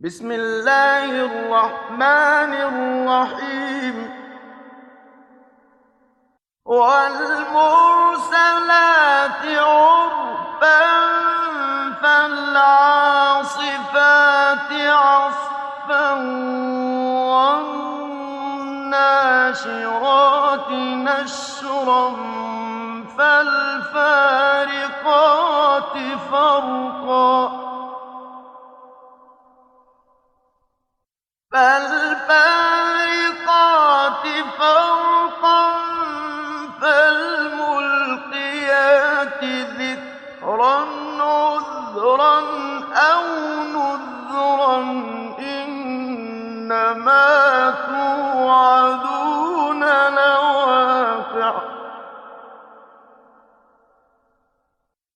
بسم الله الرحمن الرحيم والمرسلات عرفا فالعاصفات عصفا والناشرات نشرا فالفارقات فرقا فالفارقات فرقا فالملقيات ذكرا عذرا أو نذرا إنما توعدون لواقع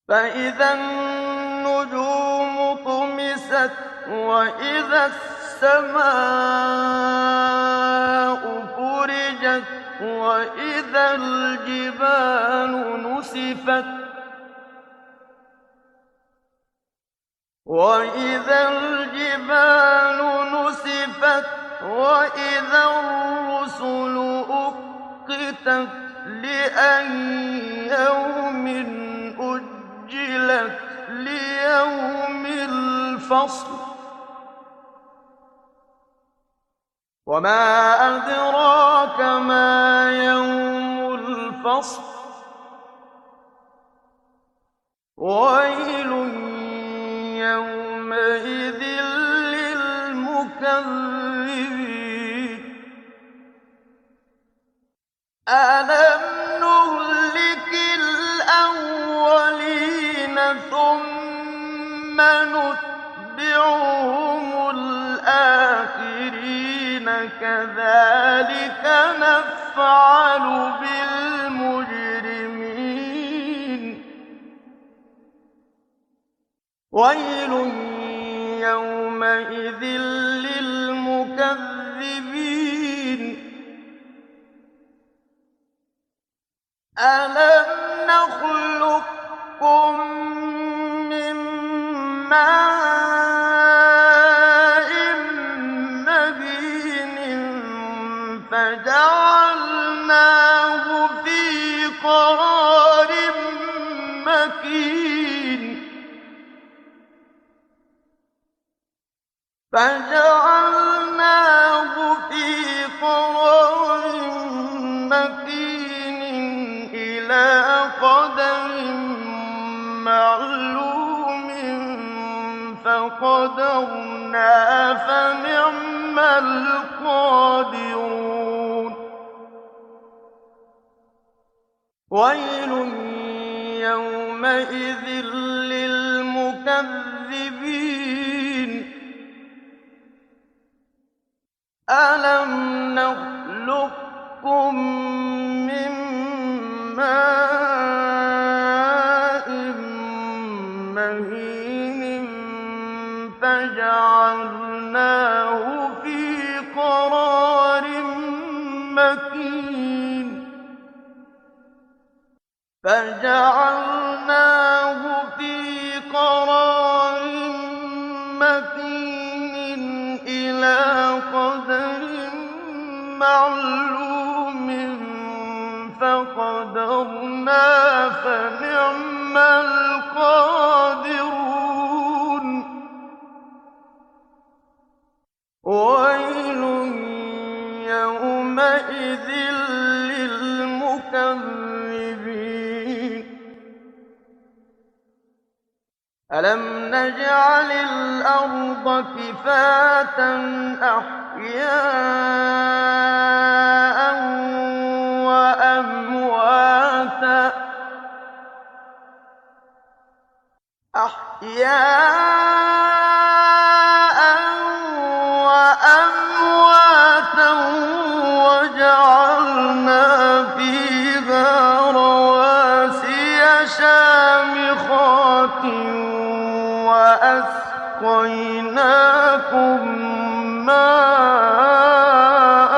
فإذا النجوم طمست وإذا السماء فرجت وإذا الجبال نسفت وإذا الرسل أقتت لأي يوم أجلت ليوم الفصل وما أدراك ما يوم الفصل ويل يومئذ للمكذبين ألم نهلك الأولين ثم نتبعهم الآخرين كذلك نفعل بالمجرمين ويل يومئذ للمكذبين ألم نخلقكم من ماء مهين فجعلناه في قرار مكين إلى قدر معلوم فقدرنا فنعم القادرون ويل يومئذ للمكذبين ألم نخلقكم من ماء مهين فجعلناه في قرار مكين إلى قدر معلوم فقدرنا فنعم القادرون ويل يومئذ للمكذبين ألم نجعل الأرض كفاة أحياء وأمواتا وجعلنا فيها رواسي شامخات وأسقيناكم ماء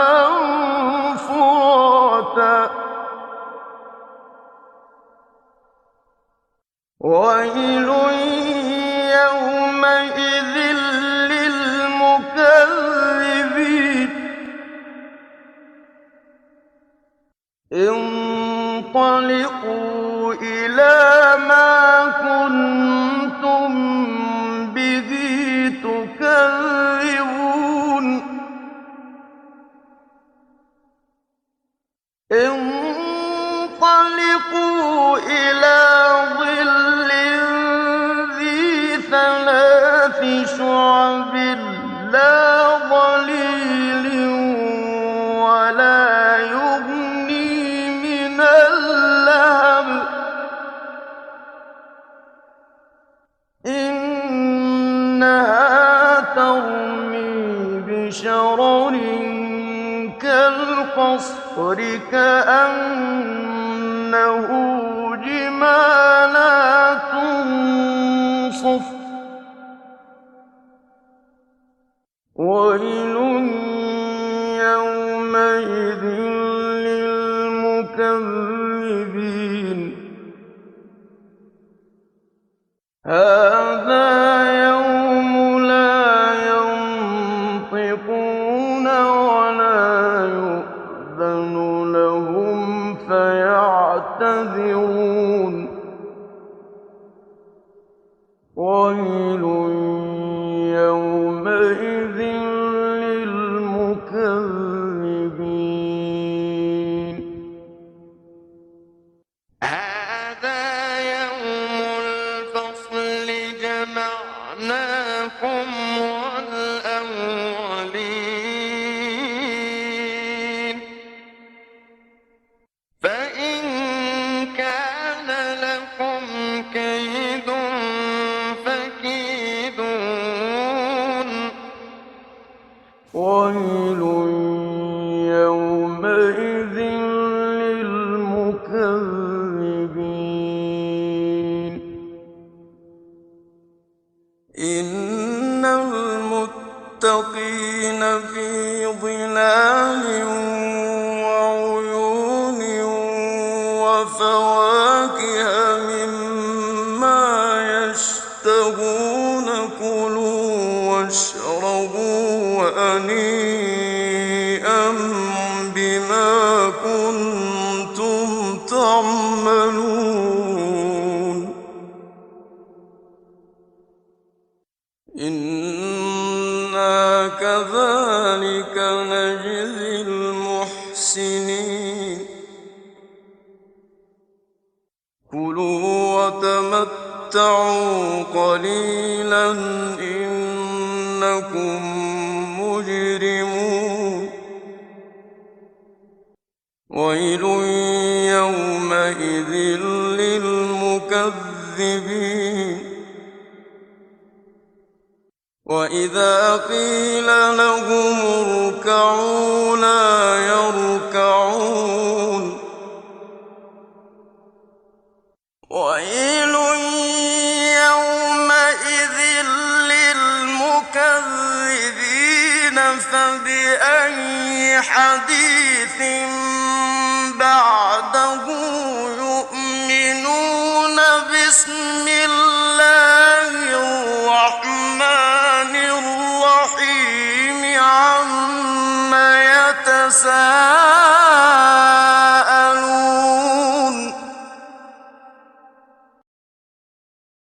فراتا ويل يومئذ للمكذبين انطلقوا إلى ما كنتم به تكذبون انطلقوا إلى ظل ذي ثلاث شعب لا ظليل ولا يغني من اللهب إنها ترمي بشرر كالقصر كأنه جمالات صفر ويل يومئذ للمكذبين هذا يوم لا ينطقون ولا يؤذن لهم فيعتذرون ويل يومئذ للمكذبين هذا يوم الفصل جمعناكم والأولين فإن كان لكم كيد فكيدون ويل يومئذ للمكذبين إن المتقين في ظلال وعيون وفواكه مما يشتهون كلوا واشربوا هنيئا بما كنتم تعملون إنا كذلك نجزي المحسنين كلوا وتمتعوا قليلا إنكم مجرمون ويل يومئذ للمكذبين وإذا قيل لهم اركعوا لا يركعون ويل يومئذ للمكذبين فبأي حديث بعده يؤمنون بسم الله